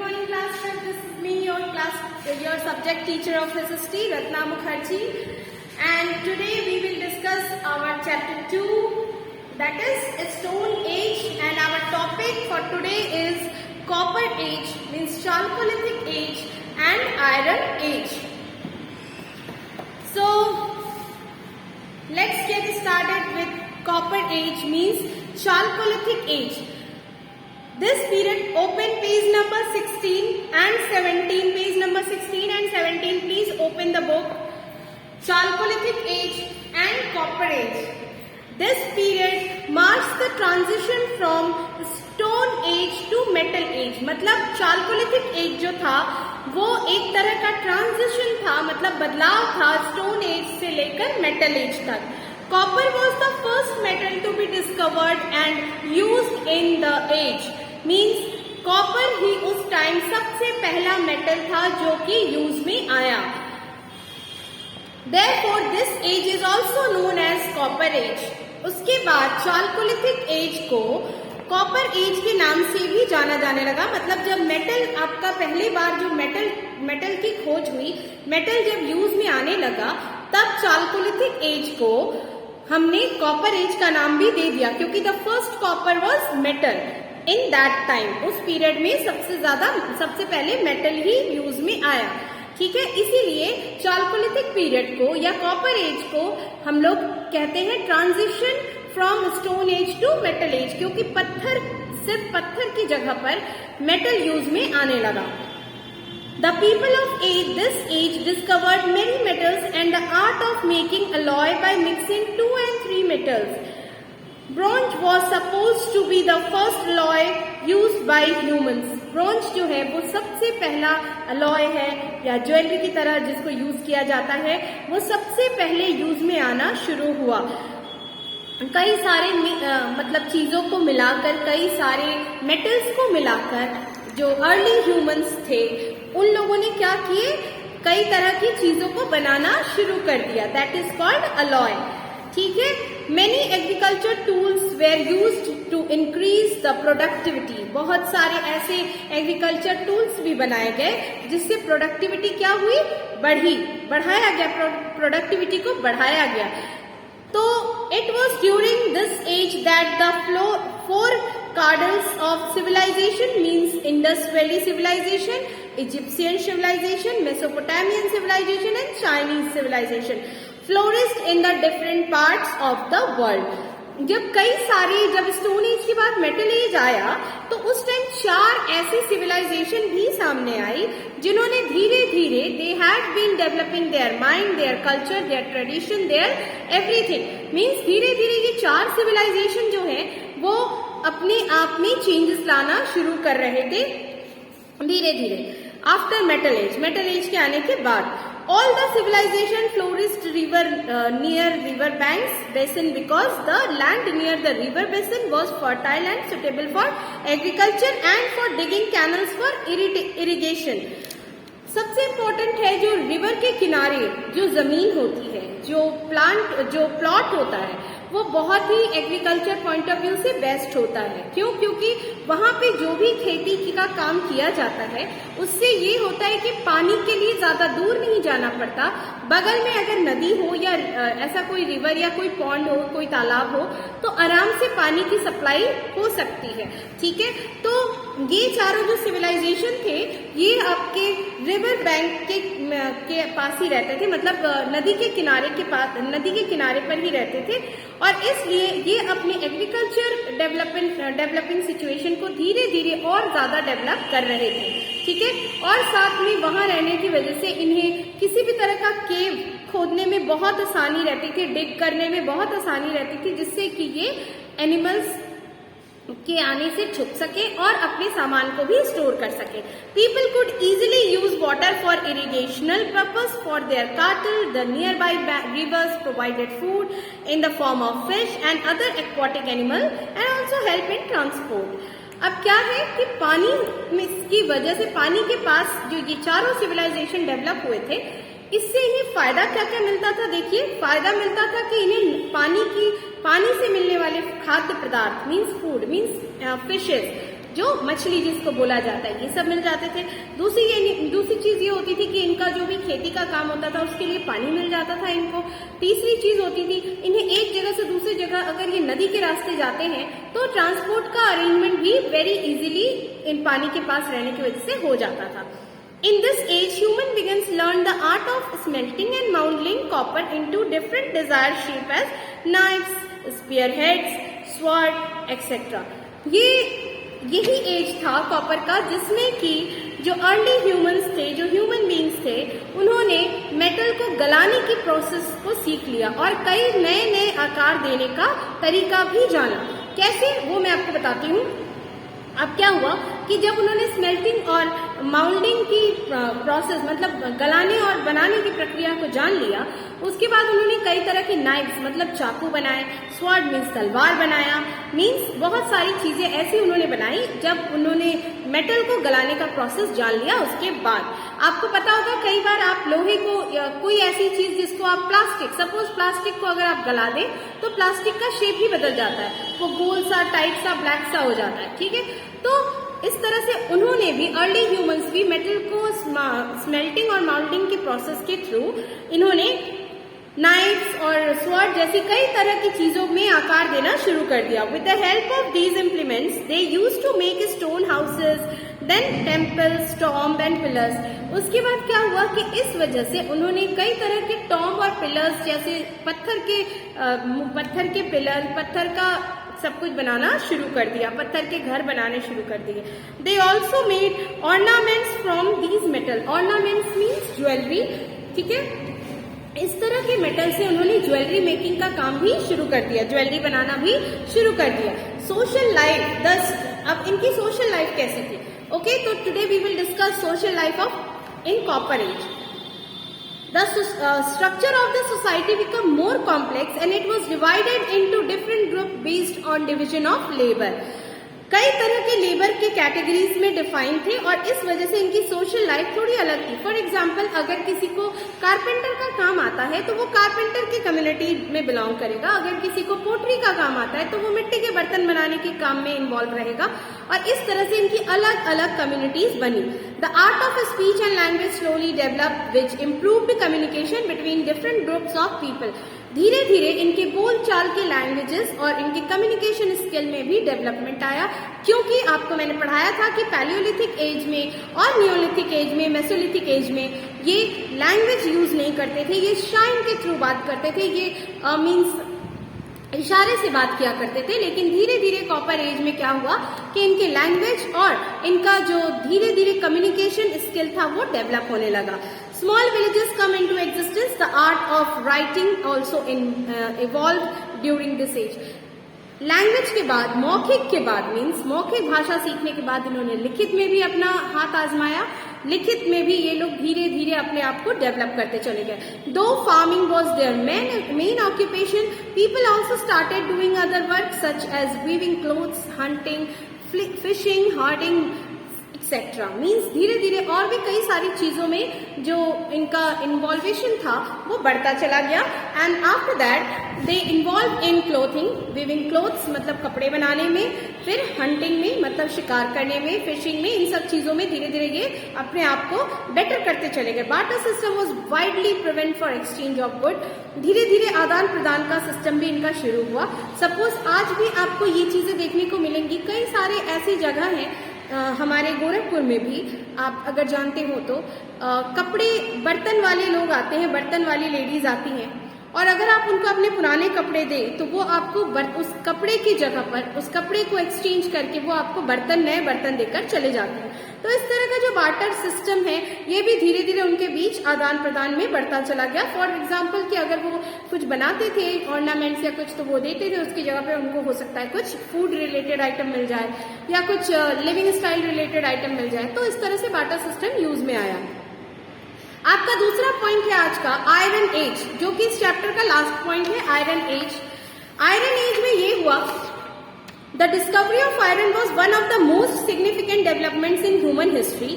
morning class. This is me, your subject teacher of SST, Ratna Mukherjee. And today we will discuss our chapter 2, that is Stone Age, and our topic for today is Copper Age, means Chalcolithic Age and Iron Age. So let's get started with Copper Age, means Chalcolithic Age. This period, open page number 16 and 17, page number 16 and 17, please open the book. Chalcolithic Age and Copper Age. This period marks the transition from Stone Age to Metal Age. मतलब Chalcolithic Age जो था वो एक तरह का transition था, मतलब बदलाव था Stone Age से लेकर Metal Age तक. Copper was the first metal to be discovered and used in the age. Means copper ही उस टाइम सबसे पहला मेटल था जो कि यूज में आया. Therefore, this age is also known as Copper Age. उसके बाद Chalcolithic Age को Copper Age के नाम से भी जाना जाने लगा. मतलब जब मेटल आपका पहली बार जो मेटल की खोज हुई, मेटल जब यूज में आने लगा, तब Chalcolithic Age को हमने कॉपर एज का नाम भी दे दिया, क्योंकि the first copper was metal in that time. उस पीरियड में सबसे पहले मेटल ही यूज में आया. ठीक है, इसीलिए चाल्कोलिथिक पीरियड को या कॉपर एज को हम लोग कहते हैं transition from stone age to metal age, क्योंकि सिर्फ पत्थर की जगह पर मेटल यूज में आने लगा. The people of this age discovered many metals and the art of making alloy by mixing 2 and 3 metals. Bronze was supposed to be the first alloy used by humans. Bronze जो है वो सबसे पहला alloy है या jewellery की तरह जिसको यूज किया जाता है, वो सबसे पहले यूज में आना शुरू हुआ. कई सारे मतलब चीजों को मिलाकर, कई सारे मेटल्स को मिलाकर जो अर्ली ह्यूमंस थे उन लोगों ने क्या किए, कई तरह की चीजों को बनाना शुरू कर दिया. That is called alloy. ठीक है, many agriculture tools were used to increase the productivity. बहुत सारे ऐसे एग्रीकल्चर टूल्स भी बनाए गए जिससे प्रोडक्टिविटी क्या हुई, बढ़ाया गया, प्रोडक्टिविटी को बढ़ाया गया. तो it was during this age that the four cardinals of civilization, means Indus Valley civilization, Egyptian civilization, Mesopotamian civilization and Chinese civilization flourished in the different parts of the world. जब stone age के बाद metal as आया तो उस time 4 ऐसी civilisation भी सामने आई जिन्होंने धीरे धीरे they had been developing their mind, their culture, their tradition, their everything. Means धीरे धीरे ये 4 सिविलाइजेशन जो है वो अपने आप में चेंजेस लाना शुरू कर रहे थे धीरे धीरे. आफ्टर मेटल एज के आने के बाद all the civilization flourished near river banks basin because the land near the river basin was fertile and suitable for agriculture and for digging canals for irrigation. सबसे इम्पोर्टेंट है जो river के किनारे जो जमीन होती है, जो प्लॉट होता है, वो बहुत ही एग्रीकल्चर पॉइंट ऑफ व्यू से बेस्ट होता है. क्यों? क्योंकि वहां पे जो भी खेती का काम किया जाता है उससे ये होता है कि पानी के लिए ज्यादा दूर नहीं जाना पड़ता. बगल में अगर नदी हो या ऐसा कोई रिवर या कोई पॉन्ड हो, कोई तालाब हो, तो आराम से पानी की सप्लाई हो सकती है. ठीक है, तो ये चारों जो सिविलाइजेशन थे ये आपके रिवर बैंक के पास ही रहते थे, मतलब नदी के किनारे पर ही रहते थे. और इसलिए ये अपनी एग्रीकल्चर डेवलपिंग सिचुएशन को धीरे धीरे और ज्यादा डेवलप कर रहे थे. ठीक है, और साथ में वहां रहने की वजह से इन्हें किसी भी तरह का केव खोदने में बहुत आसानी रहती थी, डिग करने में बहुत आसानी रहती थी, जिससे कि ये एनिमल्स के आने से छुप सके और अपने सामान को भी स्टोर कर सके. People could easily use water for irrigational purpose for their cattle. The nearby rivers provided food in the form of fish and other aquatic animal and also help in transport. अब क्या है कि पानी की वजह से, पानी के पास जो ये चारों सिविलाइजेशन डेवलप हुए थे, इससे इन्हें फायदा क्या क्या मिलता था. देखिए, फायदा मिलता था कि इन्हें पानी से मिलने वाले खाद्य पदार्थ मीन्स फूड, मीन्स फिशेस, जो मछली जिसको बोला जाता है, ये सब मिल जाते थे। दूसरी चीज ये होती थी कि इनका जो भी खेती का काम होता था उसके लिए पानी मिल जाता था इनको। तीसरी चीज होती थी इन्हें एक जगह से दूसरी जगह अगर ये नदी के रास्ते जाते हैं तो ट्रांसपोर्ट का अरेंजमेंट भी वेरी इजीली इन पानी के पास रहने की वजह से हो जाता था। In this age, human beings learned the art of smelting and molding copper into different desired shape as knives, spearheads, sword, etc. यही एज था कॉपर का जिसमें कि जो अर्ली ह्यूमंस थे, जो ह्यूमन बींग्स थे, उन्होंने मेटल को गलाने की प्रोसेस को सीख लिया और कई नए नए आकार देने का तरीका भी जाना। कैसे, वो मैं आपको बताती हूँ। अब क्या हुआ कि जब उन्होंने स्मेल्टिंग और माउल्डिंग की प्रोसेस मतलब गलाने और बनाने की प्रक्रिया को जान लिया, उसके बाद उन्होंने कई तरह की नाइफ्स मतलब चाकू बनाए, स्वॉर्ड मीन्स तलवार बनाया, मीन्स बहुत सारी चीजें ऐसी उन्होंने बनाई जब उन्होंने मेटल को गलाने का प्रोसेस जान लिया। उसके बाद आपको पता होगा कई बार आप लोहे को या कोई ऐसी चीज जिसको आप सपोज प्लास्टिक को अगर आप गला दें तो प्लास्टिक का शेप ही बदल जाता है, वो गोल सा टाइट सा ब्लैक सा हो जाता है, ठीक है। तो इस तरह से उन्होंने भी अर्ली ह्यूमंस भी मेटल को स्मेल्टिंग और माउल्डिंग के प्रोसेस के थ्रू इन्होंने नाइफ्स और स्वॉर्ड जैसी कई तरह की चीजों में आकार देना शुरू कर दिया। With the help of these implements they used to make stone houses, then temples, tomb and pillars. उसके बाद क्या हुआ कि इस वजह से उन्होंने कई तरह के टॉम्ब और पिलर्स जैसे पत्थर के पिलर, पत्थर का सब कुछ बनाना शुरू कर दिया, पत्थर के घर बनाने शुरू कर दिए। They also made ornaments from these metal. Ornaments means jewellery, ठीक है। इस तरह के मेटल से उन्होंने ज्वेलरी मेकिंग का काम भी शुरू कर दिया, ज्वेलरी बनाना भी शुरू कर दिया। सोशल लाइफ, अब इनकी सोशल लाइफ कैसी थी? ओके, तो today we will discuss social life of in copper age. The structure of the society became more complex and it was divided into different groups based on division of labor. कई तरह के labour के categories में define थे और इस वजह से इनकी सोशल लाइफ थोड़ी अलग थी। फॉर एग्जाम्पल, अगर किसी को कारपेंटर का काम आता है तो वो कारपेंटर की कम्युनिटी में बिलोंग करेगा। अगर किसी को पोट्री का काम आता है तो वो मिट्टी के बर्तन बनाने के काम में इन्वॉल्व रहेगा और इस तरह से इनकी अलग अलग कम्युनिटीज बनी। The art of speech and language slowly developed which improved communication between different groups of people. धीरे धीरे इनके बोल चाल के लैंग्वेजेस और इनके कम्युनिकेशन स्किल में भी डेवलपमेंट आया, क्योंकि आपको मैंने पढ़ाया था कि पैलियोलिथिक एज में और नियोलिथिक एज में, मेसोलिथिक एज में ये लैंग्वेज यूज नहीं करते थे, ये शाइन के थ्रू बात करते थे, ये मीन्स इशारे से बात किया करते थे। लेकिन धीरे धीरे कॉपर एज में क्या हुआ कि इनके लैंग्वेज और इनका जो धीरे धीरे कम्युनिकेशन स्किल था वो डेवलप होने लगा। Small villages come into existence. The art of writing also evolved during this age. Language के बाद, मौखिक के बाद, मीन्स मौखिक भाषा सीखने के बाद इन्होंने लिखित में भी अपना हाथ आजमाया। लिखित में भी ये लोग धीरे धीरे अपने आप को डेवलप करते चले गए। Though farming was their main occupation, people also started doing other work such as weaving clothes, hunting, fishing, herding etcetera. Means धीरे धीरे और भी कई सारी चीजों में जो इनका इन्वॉल्वेशन था वो बढ़ता चला गया। And after that they involve in clothing, weaving clothes मतलब कपड़े बनाने में, फिर हंटिंग में मतलब शिकार करने में, फिशिंग में, इन सब चीजों में धीरे धीरे ये अपने आप को बेटर करते चले गए। Barter system was widely prevent for exchange of good. धीरे धीरे आदान प्रदान का सिस्टम भी इनका शुरू हुआ। सपोज आज भी आपको ये चीजें देखने को मिलेंगी, कई सारे ऐसी जगह हैं हमारे गोरखपुर में भी, आप अगर जानते हो तो कपड़े, बर्तन वाले लोग आते हैं, बर्तन वाली लेडीज आती हैं और अगर आप उनको अपने पुराने कपड़े दें तो वो आपको उस कपड़े की जगह पर उस कपड़े को एक्सचेंज करके वो आपको नए बर्तन देकर चले जाते हैं। तो इस तरह का जो बार्टर सिस्टम है ये भी धीरे धीरे उनके बीच आदान प्रदान में बढ़ता चला गया। फॉर एग्जाम्पल कि अगर वो कुछ बनाते थे ऑर्नामेंट्स या कुछ तो वो देते थे, उसकी जगह पे उनको हो सकता है कुछ फूड रिलेटेड आइटम मिल जाए या कुछ लिविंग स्टाइल रिलेटेड आइटम मिल जाए। तो इस तरह से बार्टर सिस्टम यूज में आया। आपका दूसरा पॉइंट है आज का आयरन एज, जो कि इस चैप्टर का लास्ट पॉइंट है, आयरन एज। आयरन एज में ये हुआ, the discovery of iron was one of the most significant developments in human history.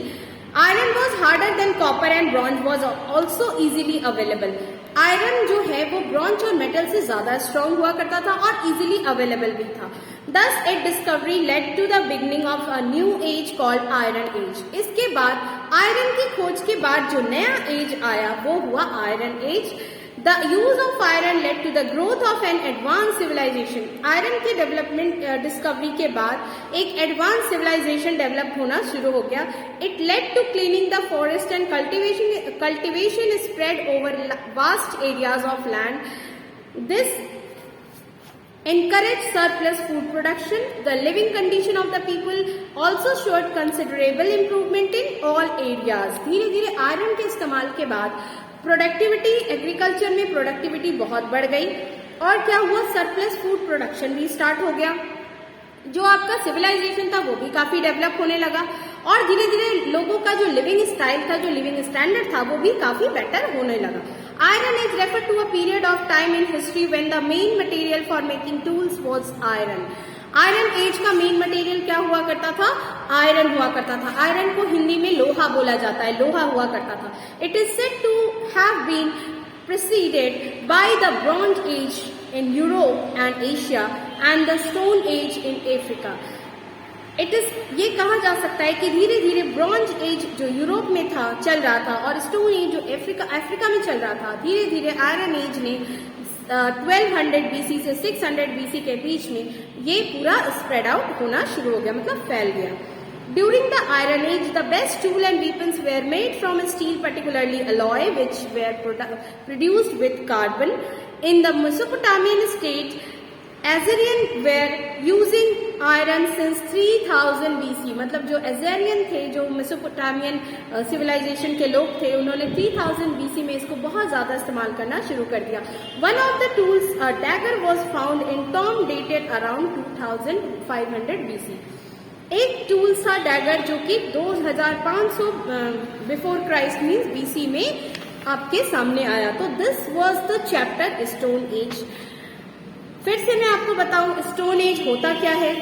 Iron was harder than copper and bronze was also easily available. Iron जो है वो bronze और metal से ज्यादा strong हुआ करता था और इजीली अवेलेबल भी था। Thus, its discovery led to the beginning of a new age called Iron Age. इसके बाद आयरन की खोज के बाद जो नया एज आया वो हुआ iron age. The use of iron led to the growth of an advanced civilization. Iron के डेवलपमेंट डिस्कवरी के बाद एक एडवांस सिविलाइजेशन डेवलप होना शुरू हो गया। It led to cleaning the forest and cultivation spread over vast areas of land. This encouraged surplus food production. The living condition of the people also showed considerable improvement in all areas. धीरे धीरे iron के इस्तेमाल के बाद productivity, agriculture में productivity बहुत बढ़ गई और क्या हुआ, सरप्लस फूड प्रोडक्शन भी स्टार्ट हो गया। जो आपका सिविलाइजेशन था वो भी काफी डेवलप होने लगा और धीरे धीरे लोगों का जो लिविंग स्टाइल था, जो लिविंग स्टैंडर्ड था वो भी काफी बेटर होने लगा। Iron age referred to a period of time in history when the main material for making tools was iron. Iron age का मेन मटेरियल क्या हुआ करता था, आयरन हुआ करता था। आयरन को हिंदी में लोहा बोला जाता है, लोहा हुआ करता था। It is said to have been preceded by the bronze age in Europe and Asia and the stone age in Africa. ये कहा जा सकता है कि धीरे धीरे ब्रॉन्ज एज जो यूरोप में था चल रहा था और स्टोन एज जो अफ्रीका में चल रहा था, धीरे धीरे आयरन एज ने 1200 BC से 600 BC के बीच में ये पूरा स्प्रेड आउट होना शुरू हो गया, मतलब फैल गया। During the Iron Age, the best tool and weapons were made from steel, particularly alloy, which were produced with carbon. In the Mesopotamian state, Assyrian were using iron since 3000 BC. मतलब जो एजेरियन थे, जो मेसोपोटामियन सिविलाइजेशन के लोग थे, उन्होंने 3000 BC में इसको बहुत ज्यादा इस्तेमाल करना शुरू कर दिया। One of the tools, a dagger, was found in tomb dated around 2500 BC. एक टूल था डैगर जो कि 2500 बिफोर क्राइस्ट मीन्स BC में आपके सामने आया। तो this was the chapter stone age. फिर से मैं आपको बताऊं स्टोन एज होता क्या है।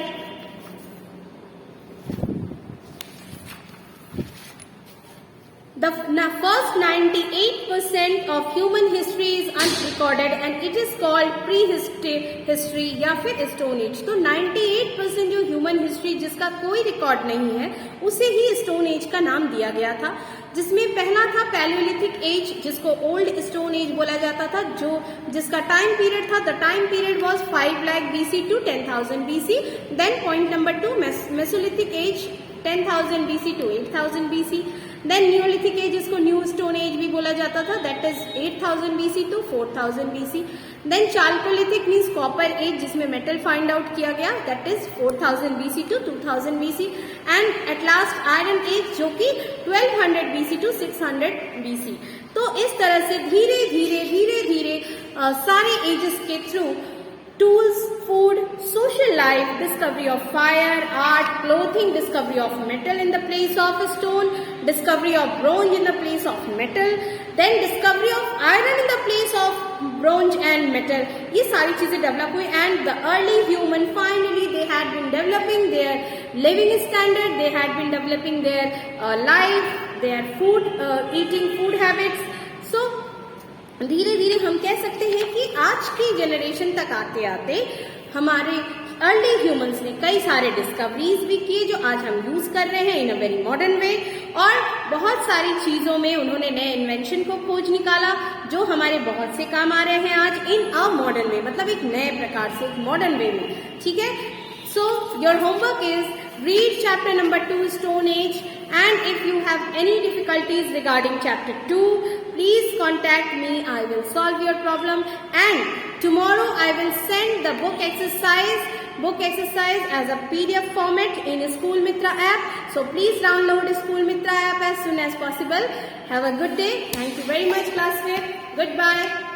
The first 98% of human history is unrecorded and it is called prehistory या फिर स्टोन एज। तो 98% जो ह्यूमन हिस्ट्री जिसका कोई रिकॉर्ड नहीं है उसे ही स्टोन एज का नाम दिया गया था, जिसमें पहला था पैलियोलिथिक एज जिसको ओल्ड स्टोन एज बोला जाता था, जिसका टाइम पीरियड था, the time period was 5 lakh BC to 10,000 BC। Then point number 2 mesolithic age 10,000 BC to 8,000 BC। Then neolithic age जिसको न्यू स्टोन एज भी बोला जाता था, that is 8,000 BC to 4,000 BC। Then chalcolithic means copper age जिसमें metal find out किया गया, that is 4000 BC to 2000 BC। And at last iron age जो कि 1200 BC to 600 BC। तो इस तरह से धीरे धीरे सारे एजेस के through tools, food, social life, discovery of fire, art, clothing, discovery of metal in the place of stone, discovery of bronze in the place of metal, then discovery of iron in the place of bronze and metal. ये सारी चीजें develop हुई and the early human finally they had been developing their living standard, they had been developing their life, their food, eating food habits. So धीरे धीरे हम कह सकते हैं कि आज की जनरेशन तक आते आते हमारे अर्ली ह्यूमंस ने कई सारे डिस्कवरीज भी किए जो आज हम यूज कर रहे हैं इन अ वेरी मॉडर्न वे, और बहुत सारी चीजों में उन्होंने नए इन्वेंशन को खोज निकाला जो हमारे बहुत से काम आ रहे हैं आज इन अ मॉडर्न वे, मतलब एक नए प्रकार से एक मॉडर्न वे में। ठीक है, so your homework is read chapter number 2 Stone Age, and if you have any difficulties regarding chapter 2 please contact me, I will solve your problem, and tomorrow I will send the book exercise as a PDF format in School Mitra app, so please download School Mitra app as soon as possible. Have a good day. Thank you very much classmate. Goodbye.